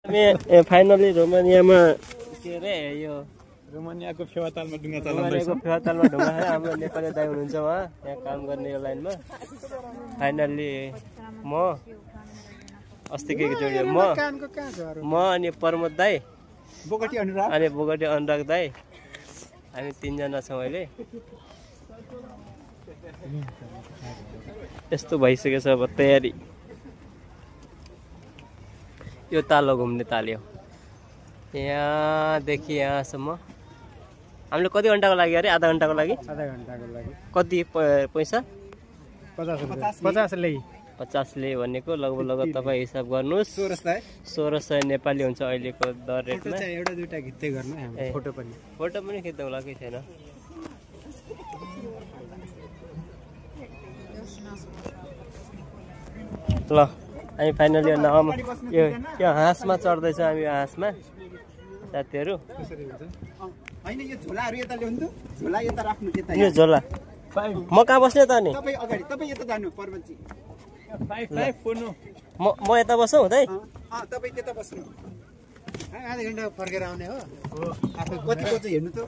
हामी फाइनली रोमानियामा के अरे यो रोमानियाको फेवातालमा ढुङ्गा ढुङ्गा हाम्रो नेपाली दाइ हुनुहुन्छ उहाँ यहाँ काम गर्ने यो लाइनमा। फाइनल्ली म अस्तिको जोडी म अनि प्रमोद दाई अनि बोगटी अनुराग दाई हामी तीनजना छौँ अहिले। यस्तो भइसकेछ अब तयारी। यो ताल घुम्ने ताल हो यहाँदेखि यहाँसम्म। हामीले कति घन्टाको लागि अरे? आधा घन्टाको लागि। कति पैसा? 50ले भनेको लगभग तपाईँ हिसाब गर्नुहोस् 1600 नेपाली हुन्छ अहिलेको दर रेटमा। एउटा दुईटा खिच्दै गर्नु फोटो पनि खिच्दैला केही छैन। ल हामी फाइनली यो हाँसमा चढ्दैछ हामी। यो हाँसमा साथीहरू यो झोला म कहाँ बस्ने त? अनि म यता बसौँ हुँदै आधा घन्टा फर्केर आउने हो। कति हेर्नु त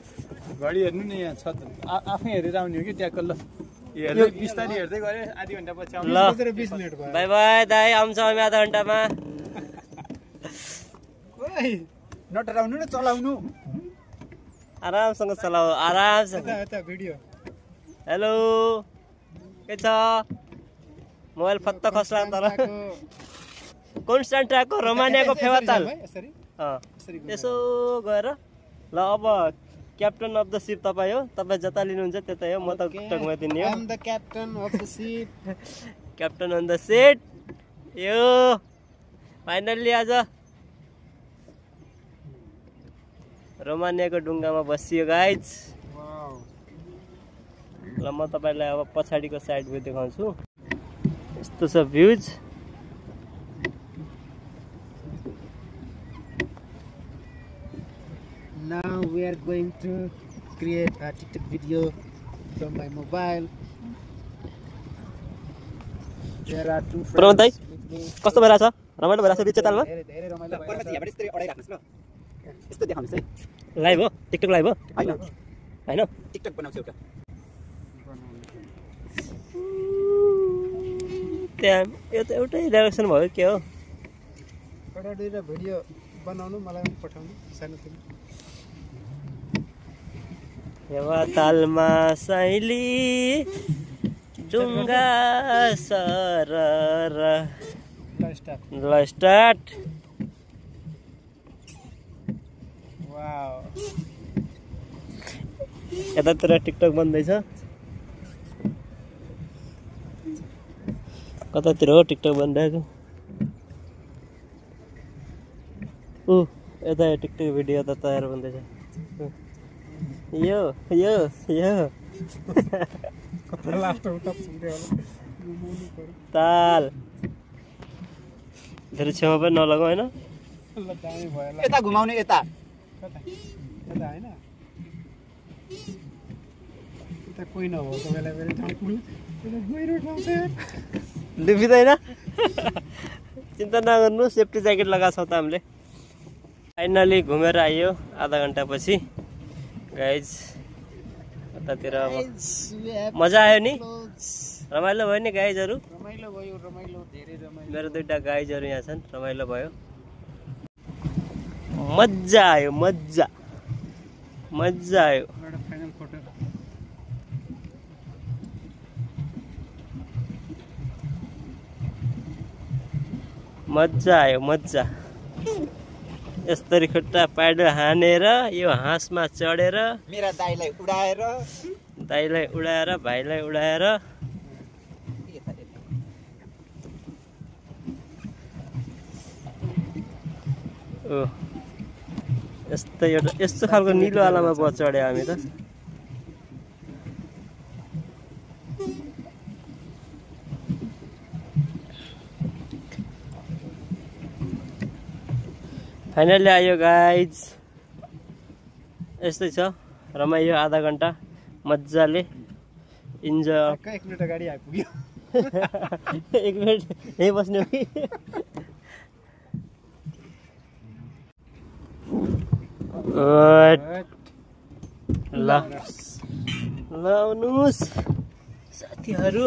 घडी हेर्नु नि यहाँ छ आफै हेरेर आउने हो कि ट्याक्क। ल बिस्तारै हेर्दै गरे आधी घन्टा पछि आउँछ। ल 20 मिनेट भयो। बाई बाई दाइ आउँछौँ हामी आधा घन्टामा। नडराउनु न चलाउनु आरामसँग चलाऊ आरामसँग। भिडियो हेलो के छ? मोबाइल फत्त खस्ला तर कन्स्टान्टाको रोमानियाको फेवाताल यसो गएर। ल अब क्याप्टन अफ द सिप तपाईँ हो। तपाईँ जता लिनुहुन्छ त्यतै हो। म त टकमा दिने हो। Captain on the seat. यो फाइनल्ली आज रोमानियाको डुङ्गामा बसियो गाइज। ल म तपाईँलाई अब पछाडिको साइड भ्यू देखाउँछु। यस्तो छ भ्यूज। Now we are going to create a TikTok video from my mobile. There are two friends. कस्तो भइरहेछ? रमाइलो भइरहेछ बिच तालमा? धेरै रमाइलो भइरहेछ। यहाँ पनि यस्तै अडाइराख्नुस् ल। यस्तो देखाउनुस् है। लाइभ हो? टिकटक लाइभ हो? हैन टिकटक बनाउँछु एउटा। त्यहाँ यो त एउटै डाइरेक्सन भयो के हो? एउटा दुईटा भिडियो बनाउनु मलाई पनि पठाउनु सानोतिनो। फेवातालमा साइली डुङ्गा सरर। ल स्टार्ट। वाउ यतातिर टिकटक बन्दैछ। कतातिर हो टिकटक बनिरहेको? यता टिकटक भिडियो त तयार बन्दैछ। यो ताल धेरै छेउमा पनि नलगाऊ होइन। यता घुमाउने यता कोही नभएको बेला डुबिँदैन। चिन्ता नगर्नु सेफ्टी ज्याकेट लगाएको छौँ त हामीले। फाइनली घुमेर आइयो आधा घन्टा पछि गाइज। यतातिर अब मजा आयो नि? रमाइलो भयो नि गाइजहरू? रमाइलो भयो धेरै रमाइलो। मेरो दुईटा गाइजहरू यहाँ छन्। रमाइलो भयो मजा आयो मजा आयो। फाइनल फोटो मजा आयो मजा। यसरी खुट्टा पाइडो हानेर यो हाँसमा चढेर मेरा दाइलाई उडाएर भाइलाई उडाएर यस्तो खालको निलो आलामा चढ्यो हामी त। फाइनली आयो गाइज। यस्तै छ रमाइयो आधा घन्टा मजाले इन्जोय। 1 मिनेट अगाडि आइपुग्यो। 1 मिनेट यही बस्ने हो कि? ल ल आउनुहोस् साथीहरू।